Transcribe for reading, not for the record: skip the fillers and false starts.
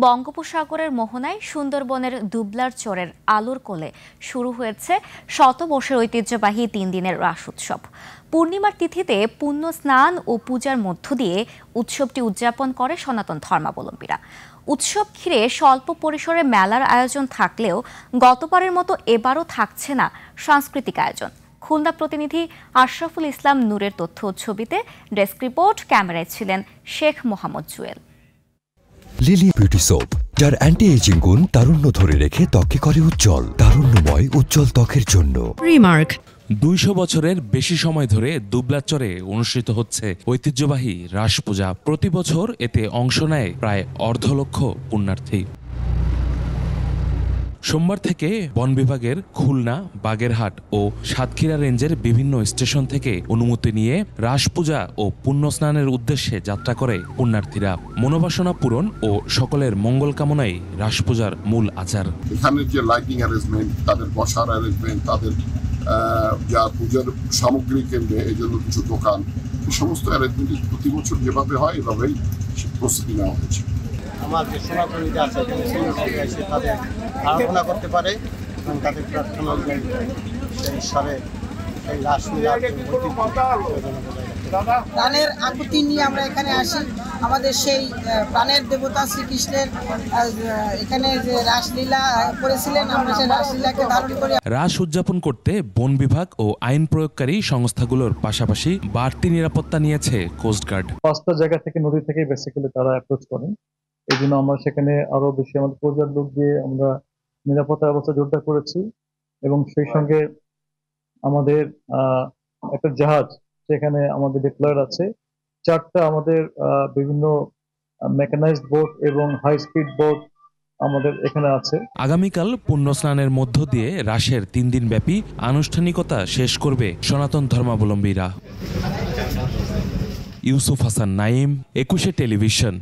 বঙ্গোপসাগরের মোহনায় সুন্দরবনের দুবলার চরের আলোর কোলে শুরু হয়েছে শতবর্ষের ঐতিহ্যবাহী 3 দিনের রাস উৎসব। পূর্ণিমার তিথিতে পুণ্য স্নান ও পূজার মধ্য দিয়ে উৎসবটি উদযাপন করে সনাতন ধর্মাবলম্বীরা। উৎসব ঘিরে স্বল্প পরিসরে মেলার আয়োজন থাকলেও গতবারের মতো এবারও থাকছে না সাংস্কৃতিক আয়োজন। খুলনা প্রতিনিধি আশরাফুল ইসলাম নূরের তথ্য ও ছবিতে ডেস্ক রিপোর্ট, ক্যামেরায় ছিলেন Sheikh Mohammad Jewel. Lily beauty soap, যার অ্যান্টি এজিং গুণ তারুণ্য ধরে রেখে ত্বকে করে উজ্জ্বল। তারুণ্যময় উজ্জ্বল ত্বকের জন্য রিমার্ক। 200 বছরের বেশি সময় ধরে দুবলার চরে অনুষ্ঠিত হচ্ছে ঐতিহ্যবাহী রাস পূজা। প্রতি বছর এতে অংশ নেয় প্রায় 1.5 লক্ষ পুণ্যার্থী। সোমবার থেকে বন বিভাগের খুলনা, বাগেরহাট ও সাতক্ষীরা রেঞ্জের বিভিন্ন স্টেশন থেকে অনুমতি নিয়ে রাস পূজা ও পুণ্য স্নানের উদ্দেশ্যে যাত্রা করে পুণ্যার্থীরা। মনোবাসনা পূরণ ও সকলের মঙ্গল কামনাই রাস পূজার মূল আচার। এখানে যে লাইটিং অ্যারেঞ্জমেন্ট, তাদের বসার অ্যারেঞ্জমেন্ট, তাদের যা পূজার সামগ্রী কেন্দ্রে এই জন্য কিছু দোকান, এই সমস্ত অ্যারেঞ্জমেন্ট প্রতি বছর যেভাবে হয় এভাবেই প্রস্তুতি নেওয়া হয়েছে। আমার যে সনাতনীরা আছে এসে তাদের আরাধনা করতে পারে এবং তাদের প্রার্থনা অনুযায়ী সেই ঈশ্বরে এই রাসলীলা প্রাণের আকুতি নিয়ে আমরা এখানে আসি। আমাদের সেই প্রাণের দেবতা শ্রীকৃষ্ণের এখানে যে রাসলীলা করেছিলেন, আমরা সেই রাসলীলাকে ধারণ করি। রাস উদযাপন করতে বন বিভাগ ও আইন প্রয়োগকারী সংস্থাগুলোর পাশাপাশি বাড়তি নিরাপত্তা নিয়েছে কোস্টগার্ড। 5টা জায়গা থেকে, নদী থেকে বেসিক্যালি তারা অ্যাপ্রোচ করেন। এই জন্য আমরা সেখানে আরো বেশি আমাদের পর্যায়ের লোক দিয়ে আমরা নিরাপত্তা ব্যবস্থা জোরদার করেছি এবং সেই সঙ্গে আমাদের একটা জাহাজ সেখানে আমাদের ডিপ্লয়েড আছে। 4টা আমাদের বিভিন্ন মেকানাইজড বোট এবং হাই স্পিড বোট আমাদের এখানে আছে। আগামীকাল পুণ্য স্নানের মধ্য দিয়ে রাসের 3 দিন ব্যাপী আনুষ্ঠানিকতা শেষ করবে সনাতন ধর্মাবলম্বীরা। ইউসুফ হাসান নাইম, 21 টেলিভিশন।